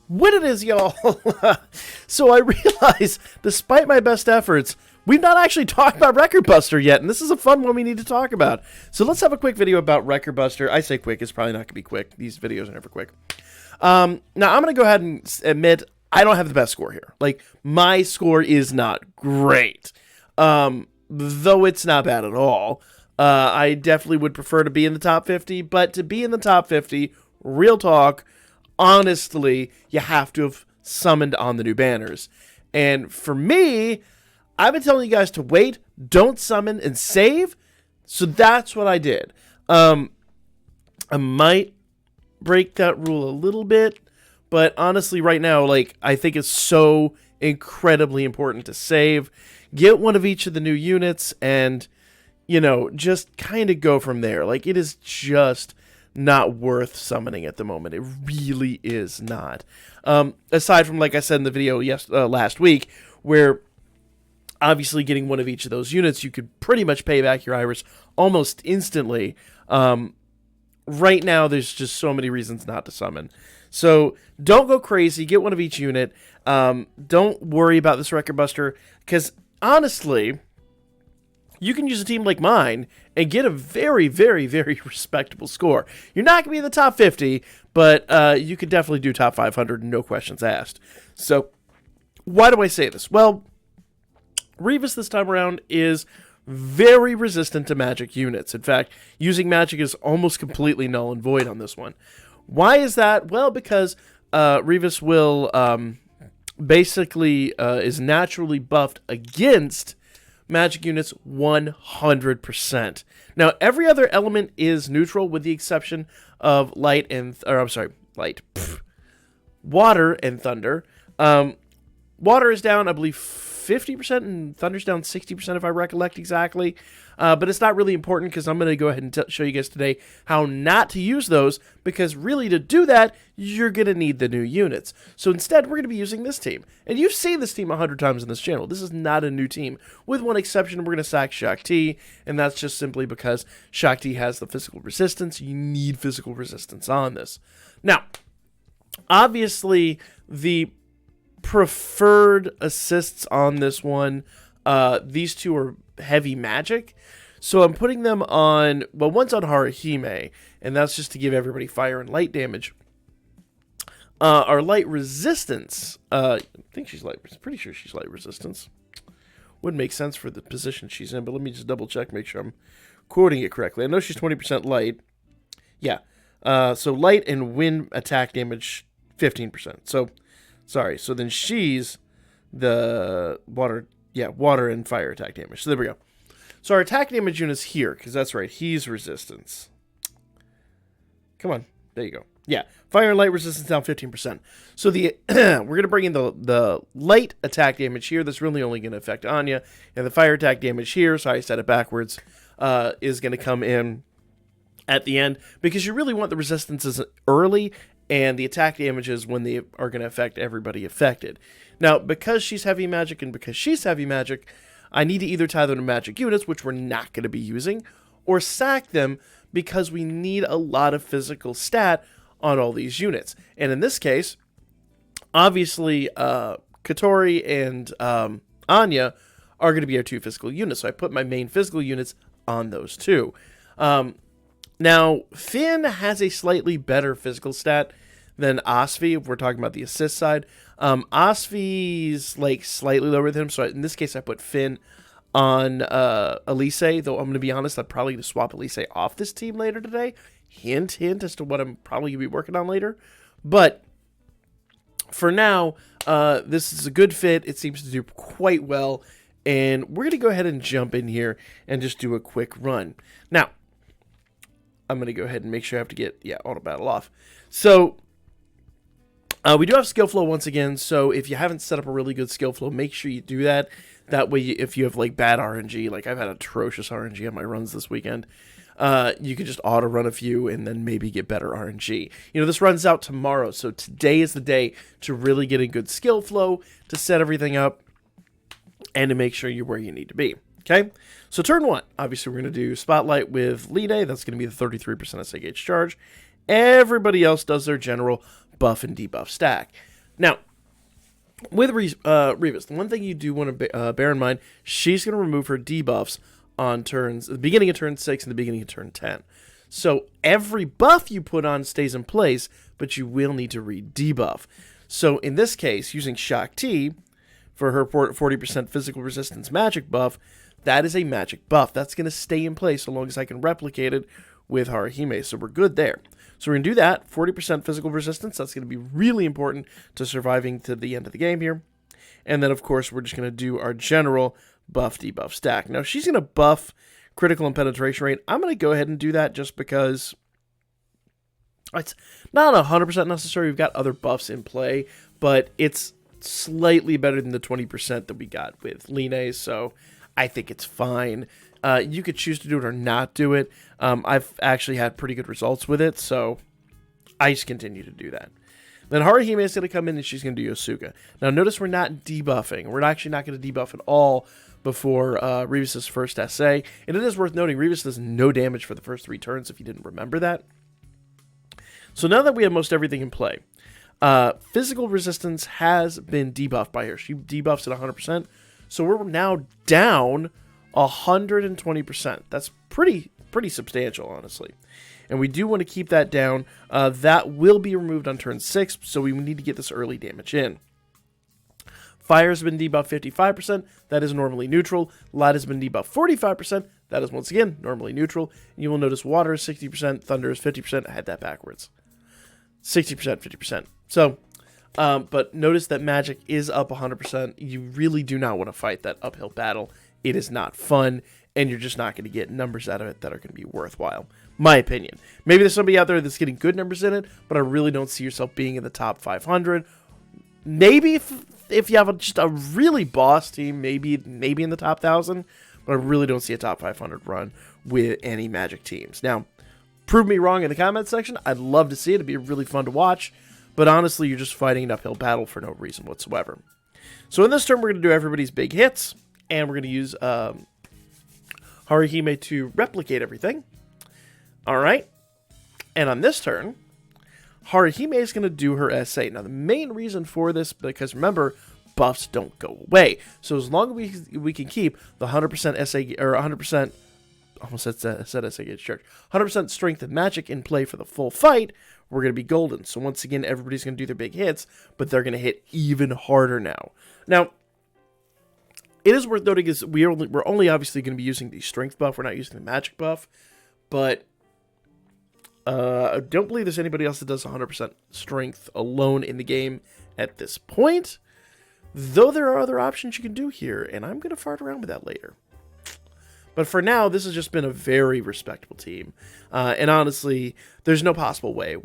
What it is, y'all. So I realize, despite my best efforts, we've not actually talked about Record Buster yet, and this is a fun one we need to talk about. So let's have a quick video about Record Buster. I say quick, it's probably not going to be quick. These videos are never quick. Now, I'm going to go ahead and admit I don't have the best score here. Like, my score is not great, though it's not bad at all. I definitely would prefer to be in the top 50, but to be in the top 50, real talk, honestly, you have to have summoned on the new banners. And for me, I've been telling you guys to wait, don't summon, and save. So that's what I did. I might break that rule a little bit, but honestly, right now, like, I think it's so incredibly important to save. Get one of each of the new units and, you know, just kind of go from there. Like, it is just not worth summoning at the moment. It really is not. Aside from, like I said in the video last week, where obviously getting one of each of those units, you could pretty much pay back your Iris almost instantly. Right now, there's just so many reasons not to summon. So don't go crazy. Get one of each unit. Don't worry about this Record Buster, because honestly, you can use a team like mine and get a very, very, very respectable score. You're not going to be in the top 50, but you could definitely do top 500, no questions asked. So why do I say this? Well, Revis this time around is very resistant to magic units. In fact, using magic is almost completely null and void on this one. Why is that? Well, because Revis will basically is naturally buffed against magic units 100%. Now, every other element is neutral with the exception of water and thunder. Water is down, I believe, 50%, and thunder's down 60% if I recollect exactly. But it's not really important because I'm going to go ahead and show you guys today how not to use those, because really to do that, you're going to need the new units. So instead, we're going to be using this team. And you've seen this team 100 times in this channel. This is not a new team. With one exception, we're going to sack Shakti, and that's just simply because Shakti has the physical resistance. You need physical resistance on this. Now, obviously, the preferred assists on this one, these two are heavy magic, so I'm putting them on, well, one's on Haruhime, and that's just to give everybody fire and light damage. Our light resistance, I think she's light, pretty sure she's light resistance. Would make sense for the position she's in, but let me just double check, make sure I'm quoting it correctly. I know she's 20% light. Yeah, so light and wind attack damage 15%. So sorry, so then she's the water and fire attack damage. So there we go. So our attack damage unit's here, because that's right, he's resistance. Come on, there you go. Yeah, fire and light resistance down 15%. So the we're going to bring in the light attack damage here. That's really only going to affect Anya. And the fire attack damage here, sorry, I said it backwards, is going to come in at the end, because you really want the resistances early, and the attack damages when they are going to affect everybody affected. Now, because she's heavy magic and because she's heavy magic, I need to either tie them to magic units, which we're not going to be using, or sack them because we need a lot of physical stat on all these units. And in this case, obviously, Katori and Anya are going to be our two physical units, so I put my main physical units on those two. Now, Finn has a slightly better physical stat than Osvi, if we're talking about the assist side. Osvi's like slightly lower than him, so in this case I put Finn on Elise, though I'm going to be honest, I'm probably going to swap Elise off this team later today. Hint, hint as to what I'm probably going to be working on later. But for now, this is a good fit. It seems to do quite well, and we're going to go ahead and jump in here and just do a quick run. Now, I'm going to go ahead and make sure I have to get, auto battle off. So, we do have skill flow once again, so if you haven't set up a really good skill flow, make sure you do that. That way, if you have, like, bad RNG, like I've had atrocious RNG on my runs this weekend, you can just auto run a few and then maybe get better RNG. You know, this runs out tomorrow, so today is the day to really get a good skill flow, to set everything up, and to make sure you're where you need to be. Okay, so turn one, obviously we're going to do Spotlight with Lide. That's going to be the 33% SA gauge charge. Everybody else does their general buff and debuff stack. Now, with Revis, the one thing you do want to bear in mind, she's going to remove her debuffs on the beginning of turn 6 and the beginning of turn 10. So every buff you put on stays in place, but you will need to re-debuff. So in this case, using Shakti for her 40% physical resistance magic buff, that is a magic buff. That's going to stay in place so long as I can replicate it with Haruhime. So we're good there. So we're going to do that. 40% physical resistance. That's going to be really important to surviving to the end of the game here. And then, of course, we're just going to do our general buff debuff stack. Now, she's going to buff critical and penetration rate. I'm going to go ahead and do that just because it's not 100% necessary. We've got other buffs in play, but it's slightly better than the 20% that we got with Line, so I think it's fine. You could choose to do it or not do it. I've actually had pretty good results with it, so I just continue to do that. Then Haruhime is going to come in and she's going to do Yosuga. Now notice we're not debuffing. We're actually not going to debuff at all before Revis's first SA. And it is worth noting, Revis does no damage for the first 3 turns if you didn't remember that. So now that we have most everything in play, physical resistance has been debuffed by her. She debuffs at 100%. So we're now down 120%. That's pretty substantial, honestly. And we do want to keep that down. That will be removed on turn 6, so we need to get this early damage in. Fire has been debuffed 55%. That is normally neutral. Light has been debuffed 45%. That is, once again, normally neutral. And you will notice water is 60%, thunder is 50%. I had that backwards. 60%, 50%. So, but notice that magic is up 100%. You really do not want to fight that uphill battle. It is not fun, and you're just not going to get numbers out of it that are going to be worthwhile. My opinion. Maybe there's somebody out there that's getting good numbers in it, but I really don't see yourself being in the top 500. Maybe if you have just a really boss team, maybe in the top 1,000, but I really don't see a top 500 run with any Magic teams. Now, prove me wrong in the comments section. I'd love to see it. It'd be really fun to watch, but honestly, you're just fighting an uphill battle for no reason whatsoever. So in this turn, we're going to do everybody's big hits, and we're going to use Haruhime to replicate everything. All right. And on this turn, Haruhime is going to do her SA. Now, the main reason for this, because remember, buffs don't go away. So as long as we can keep the 100% SA, or 100%, almost said SA gets church, 100% strength and magic in play for the full fight, we're going to be golden. So once again, everybody's going to do their big hits, but they're going to hit even harder now. Now, it is worth noting is we're only obviously going to be using the strength buff. We're not using the magic buff, but I don't believe there's anybody else that does 100% strength alone in the game at this point, though there are other options you can do here, and I'm going to fart around with that later. But for now, this has just been a very respectable team, and honestly, there's no possible way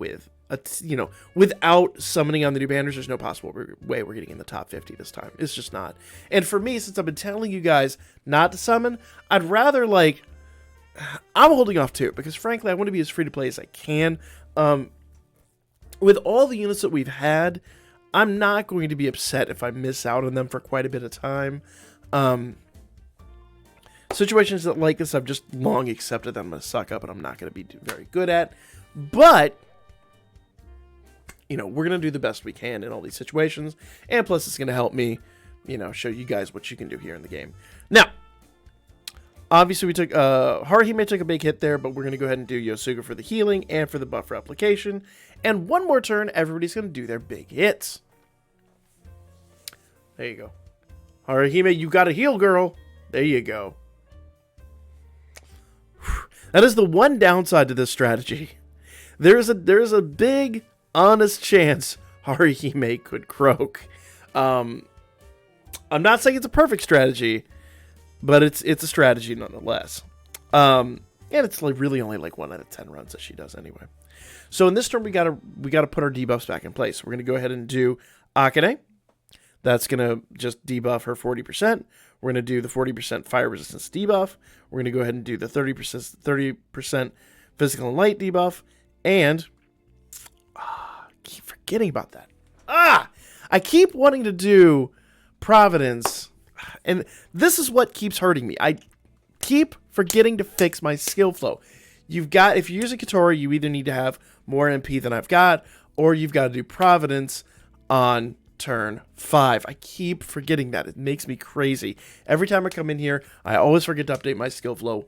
without summoning on the new banners, there's no possible way we're getting in the top 50 this time. It's just not. And for me, since I've been telling you guys not to summon, I'd rather, I'm holding off too, because frankly, I want to be as free to play as I can. With all the units that we've had, I'm not going to be upset if I miss out on them for quite a bit of time. Situations that like this, I've just long accepted that I'm going to suck up and I'm not going to be very good at. But, we're going to do the best we can in all these situations. And plus, it's going to help me, show you guys what you can do here in the game. Now, obviously, we took Haruhime took a big hit there, but we're going to go ahead and do Yosuga for the healing and for the buff replication. And one more turn, everybody's going to do their big hits. There you go. Haruhime, you got to heal, girl. There you go. That is the one downside to this strategy. There is a big, honest chance Haruhime could croak. I'm not saying it's a perfect strategy, but it's a strategy nonetheless. And it's really only 1 out of 10 runs that she does anyway. So in this turn, we gotta put our debuffs back in place. We're gonna go ahead and do Akane. That's gonna just debuff her 40%. We're gonna do the 40% fire resistance debuff. We're gonna go ahead and do the 30% physical and light debuff, and I keep forgetting about that. I keep wanting to do Providence, and this is what keeps hurting me. I keep forgetting to fix my skill flow. If you're using Katori, you either need to have more MP than I've got, or you've got to do Providence on turn 5. I keep forgetting that. It makes me crazy. Every time I come in here, I always forget to update my skill flow.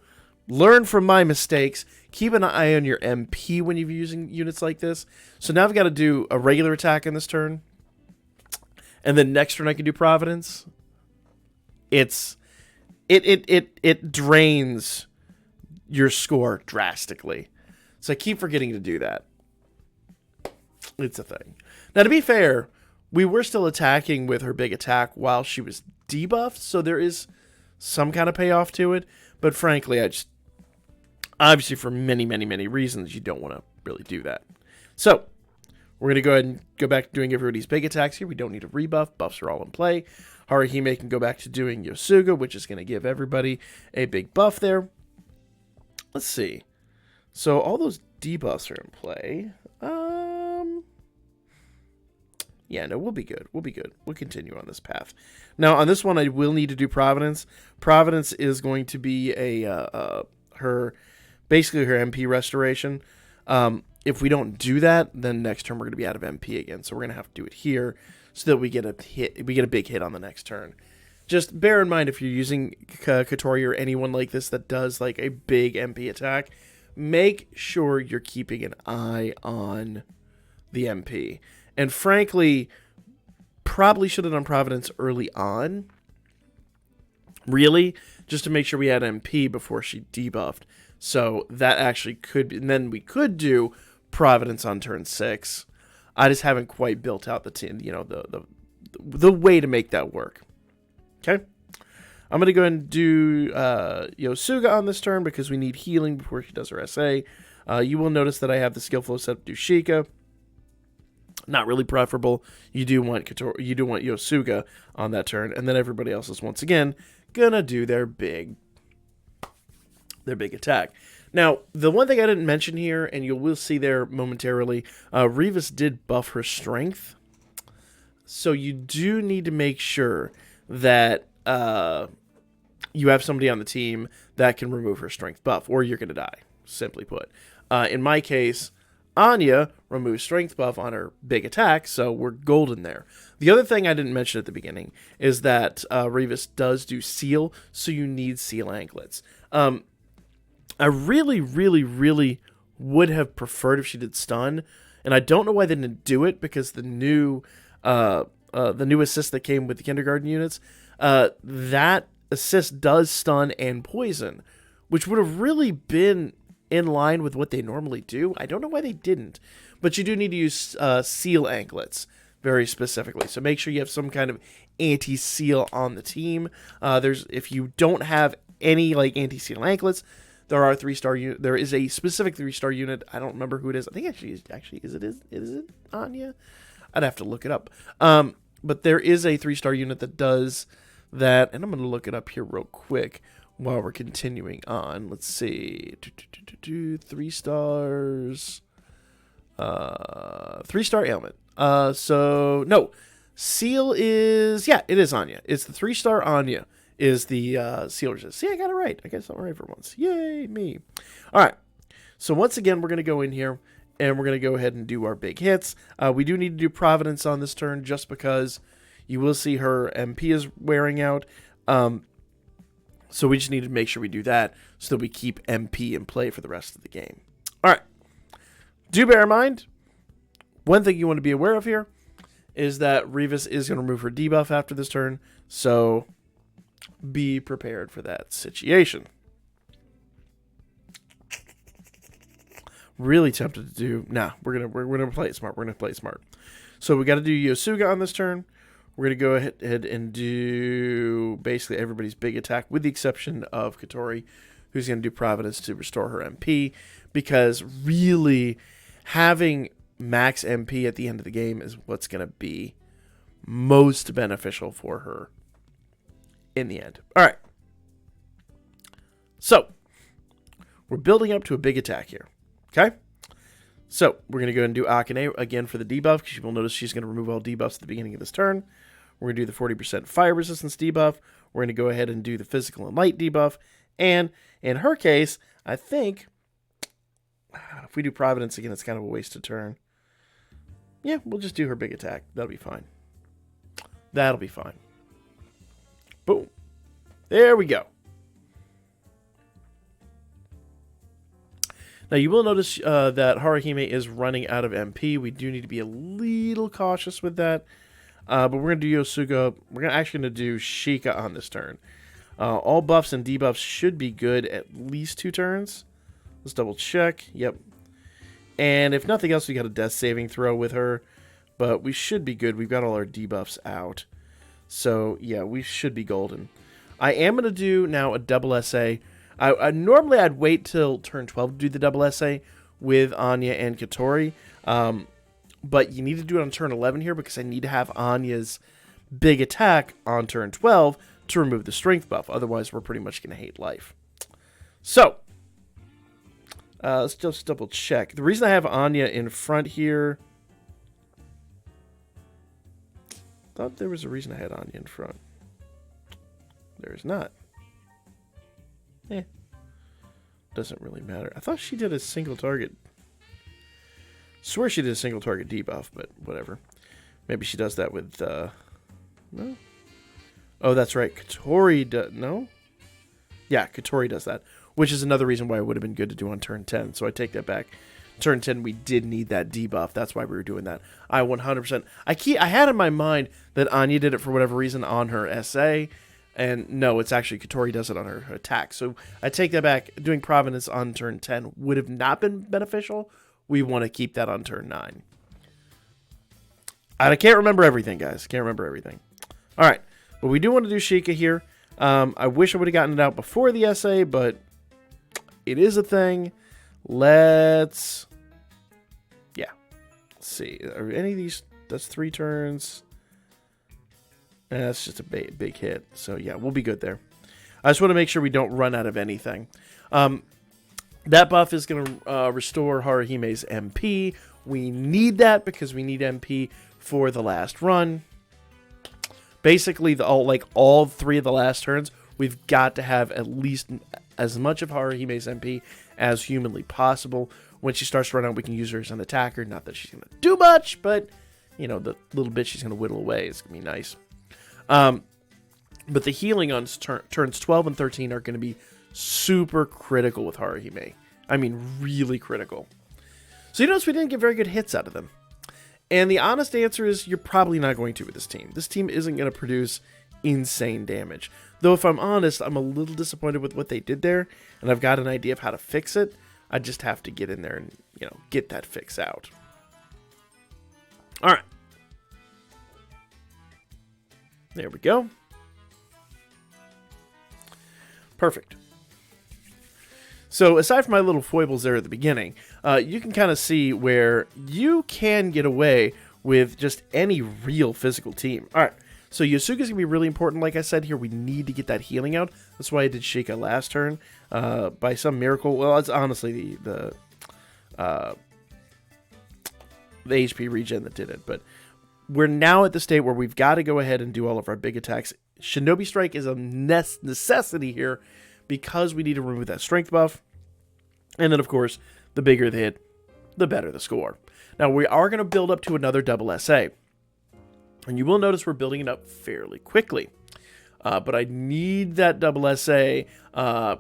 Learn from my mistakes. Keep an eye on your MP when you're using units like this. So now I've got to do a regular attack in this turn. And then next turn I can do Providence. It drains your score drastically. So I keep forgetting to do that. It's a thing. Now, to be fair, we were still attacking with her big attack while she was debuffed, so there is some kind of payoff to it. But frankly, obviously for many, many, many reasons, you don't want to really do that. So we're going to go ahead and go back to doing everybody's big attacks here. We don't need a rebuff. Buffs are all in play. Haruhime can go back to doing Yosuga, which is going to give everybody a big buff there. Let's see. So all those debuffs are in play. Yeah, no, we'll be good. We'll be good. We'll continue on this path. Now, on this one, I will need to do Providence. Providence is going to be basically her MP restoration. If we don't do that, then next turn we're going to be out of MP again. So we're going to have to do it here so that we get a hit. We get a big hit on the next turn. Just bear in mind if you're using Katori or anyone like this that does like a big MP attack, make sure you're keeping an eye on the MP. And frankly, probably should have done Providence early on. Really, just to make sure we had MP before she debuffed. So that actually could be, and then we could do Providence on turn 6. I just haven't quite built out the way to make that work. Okay, I'm gonna go ahead and do Yosuga on this turn because we need healing before she does her SA. You will notice that I have the skill flow set up to do Sheikah. Not really preferable. You do want Yosuga on that turn, and then everybody else is once again gonna do their big attack. Now, the one thing I didn't mention here, and you will see there momentarily, Revis did buff her strength, so you do need to make sure that you have somebody on the team that can remove her strength buff, or you're gonna die. Simply put, in my case, Anya removes strength buff on her big attack, so we're golden there. The other thing I didn't mention at the beginning is that Revis does do seal, so you need seal anklets. I really, really, really would have preferred if she did stun, and I don't know why they didn't do it, because the new assist that came with the kindergarten units, that assist does stun and poison, which would have really been in line with what they normally do. I don't know why they didn't, but you do need to use seal anklets very specifically. So make sure you have some kind of anti-seal on the team. If you don't have any like anti-seal anklets, there are 3-star unit. There is a specific 3-star unit. I don't remember who it is. I think is it Anya? I'd have to look it up. But there is a 3-star unit that does that, and I'm going to look it up here real quick while we're continuing on. Let's see. 3 stars. 3-star ailment. So, no. Seal is... Yeah, it is Anya. It's the 3-star Anya is the seal resist. See, I got it right. I got something right for once. Yay, me. All right. So, once again, we're going to go in here, and we're going to go ahead and do our big hits. We do need to do Providence on this turn just because you will see her MP is wearing out. So we just need to make sure we do that so that we keep MP in play for the rest of the game. All right. Do bear in mind, one thing you want to be aware of here is that Revis is going to remove her debuff after this turn, so be prepared for that situation. Really tempted to do... Nah, we're gonna play it smart. We're going to play it smart. So we got to do Yosuga on this turn. We're going to go ahead and do basically everybody's big attack, with the exception of Katori, who's going to do Providence to restore her MP, because really having max MP at the end of the game is what's going to be most beneficial for her in the end. All right. So, we're building up to a big attack here. Okay? So, we're going to go ahead and do Akane again for the debuff, because you will notice she's going to remove all debuffs at the beginning of this turn. We're going to do the 40% fire resistance debuff. We're going to go ahead and do the physical and light debuff. And in her case, I think if we do Providence again, it's kind of a wasted turn. Yeah, we'll just do her big attack. That'll be fine. That'll be fine. Boom. There we go. Now, you will notice that Haruhime is running out of MP. We do need to be a little cautious with that. But we're going to do Yosuga. We're actually going to do Sheikah on this turn. All buffs and debuffs should be good at least 2 turns. Let's double check. Yep. And if nothing else, we got a death saving throw with her. But we should be good. We've got all our debuffs out. So, yeah, we should be golden. I am going to do now a double SA. Normally, I'd wait till turn 12 to do the double SA with Anya and Katori. But you need to do it on turn 11 here because I need to have Anya's big attack on turn 12 to remove the strength buff. Otherwise, we're pretty much going to hate life. So, let's just double check. The reason I have Anya in front here... thought there was a reason I had Anya in front. There is not. Doesn't really matter. I thought she did a single target. Swear she did a single target debuff, but whatever. Maybe she does that with, no? Oh, that's right. Katori does, no? Yeah, Katori does that, which is another reason why it would have been good to do on turn 10, so I take that back. Turn 10, we did need that debuff. That's why we were doing that. I 100%... I had in my mind that Anya did it for whatever reason on her SA, and no, it's actually Katori does it on her attack. So I take that back. Doing Providence on turn 10 would have not been beneficial. We want to keep that on turn 9. I can't remember everything, guys. Can't remember everything. All right, but we do want to do Sheikah here. I wish I would have gotten it out before the SA, but it is a thing. Let's see. Are any of these? That's 3 turns. That's just a big hit. So yeah, we'll be good there. I just want to make sure we don't run out of anything. That buff is going to restore Haruhime's MP. We need that because we need MP for the last run. Basically, all 3 of the last turns, we've got to have at least as much of Haruhime's MP as humanly possible. When she starts to run out, we can use her as an attacker. Not that she's going to do much, but, you know, the little bit she's going to whittle away is going to be nice. But the healing on turns 12 and 13 are going to be super critical with Haruhime. I mean, really critical. So you notice we didn't get very good hits out of them. And the honest answer is you're probably not going to with this team. This team isn't going to produce insane damage. Though if I'm honest, I'm a little disappointed with what they did there, and I've got an idea of how to fix it. I just have to get in there and, you know, get that fix out. All right. There we go. Perfect. So aside from my little foibles there at the beginning, you can kind of see where you can get away with just any real physical team. All right. So Yosuga's going to be really important. Like I said here, we need to get that healing out. That's why I did Sheikah last turn. By some miracle, well, it's honestly the HP regen that did it. But we're now at the state where we've got to go ahead and do all of our big attacks. Shinobi Strike is a necessity here because we need to remove that strength buff. And then, of course, the bigger the hit, the better the score. Now, we are going to build up to another double SA. And you will notice we're building it up fairly quickly. But I need that double SA.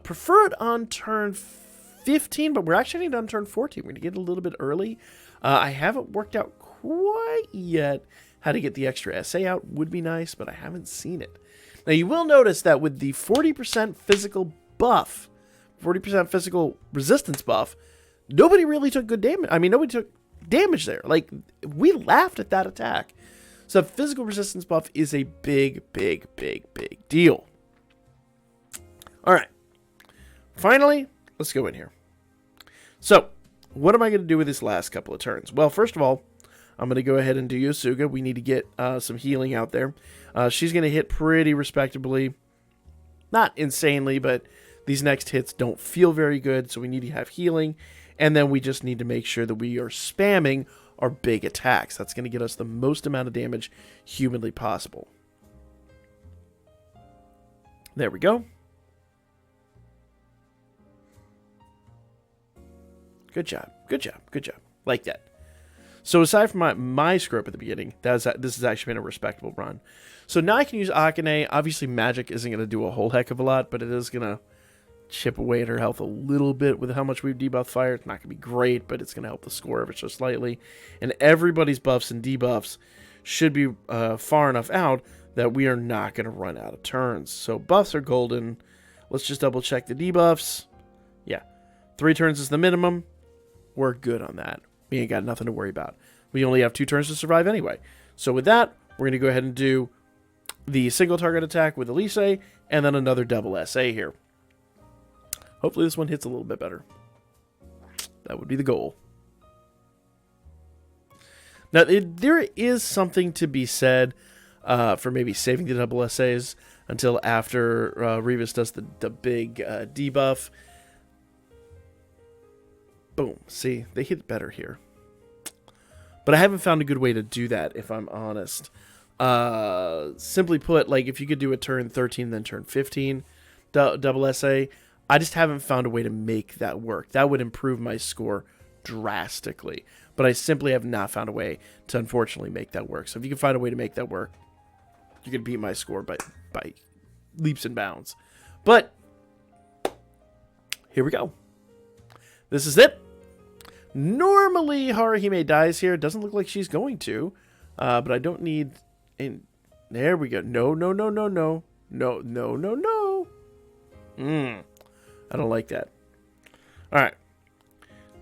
Prefer it on turn 15, but we're actually on turn 14. We're going to get a little bit early. I haven't worked out quite yet how to get the extra SA out. Would be nice, but I haven't seen it. Now, you will notice that with the 40% physical buff, 40% physical resistance buff, nobody really took good damage. I mean, nobody took damage there. Like, we laughed at that attack. So physical resistance buff is a big deal. All right. Finally, let's go in here. So, what am I going to do with this last couple of turns? Well, first of all, I'm going to go ahead and do Yosuga. We need to get some healing out there. She's going to hit pretty respectably. Not insanely, but these next hits don't feel very good, so we need to have healing. And then we just need to make sure that we are spamming our big attacks. That's going to get us the most amount of damage humanly possible. There we go. Good job. Good job. Good job. Like that. So aside from my screw up at the beginning, this has actually been a respectable run. So now I can use Akane. Obviously, magic isn't going to do a whole heck of a lot, but it is going to chip away at her health a little bit with how much we've debuffed fire. It's not going to be great, but it's going to help the score ever so slightly. And everybody's buffs and debuffs should be far enough out that we are not going to run out of turns. So buffs are golden. Let's just double check the debuffs. Yeah, 3 turns is the minimum. We're good on that. We ain't got nothing to worry about. We only have 2 turns to survive anyway. So with that, we're going to go ahead and do the single target attack with Elise, and then another double SA here. Hopefully this one hits a little bit better. That would be the goal. Now, there is something to be said for maybe saving the double SAs until after Revis does the big debuff. Boom. See, they hit better here. But I haven't found a good way to do that, if I'm honest. Simply put, like if you could do a turn 13 then turn 15 double SA, I just haven't found a way to make that work. That would improve my score drastically. But I simply have not found a way to unfortunately make that work. So if you can find a way to make that work, you can beat my score by leaps and bounds. But here we go. This is it. Normally Haruhime dies here. It doesn't look like she's going to. But I don't need... And there we go. No. I don't like that. Alright.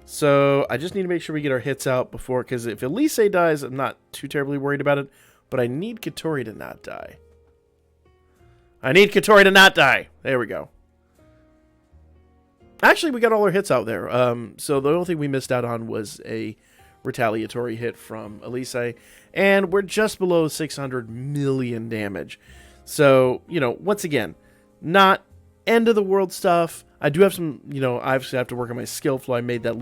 So I just need to make sure we get our hits out before... Because if Elise dies, I'm not too terribly worried about it. But I need Katori to not die. There we go. Actually, we got all our hits out there. So the only thing we missed out on was a retaliatory hit from Elise. And we're just below 600 million damage. So, once again, not end of the world stuff. I do have some, I obviously have to work on my skill flow. I made that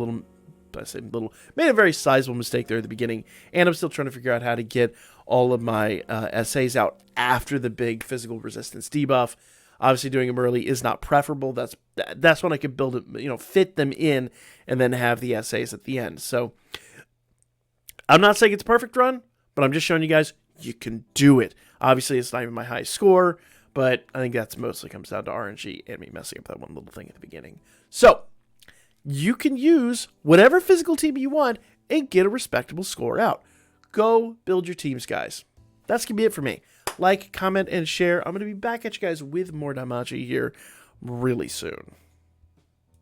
made a very sizable mistake there at the beginning. And I'm still trying to figure out how to get all of my SAs out after the big physical resistance debuff. Obviously, doing them early is not preferable. That's when I could build it, fit them in, and then have the SAs at the end. So, I'm not saying it's a perfect run, but I'm just showing you guys you can do it. Obviously, it's not even my high score, but I think that's mostly comes down to RNG and me messing up that one little thing at the beginning. So, you can use whatever physical team you want and get a respectable score out. Go build your teams, guys. That's going to be it for me. Like, comment, and share. I'm going to be back at you guys with more Danmachi here really soon.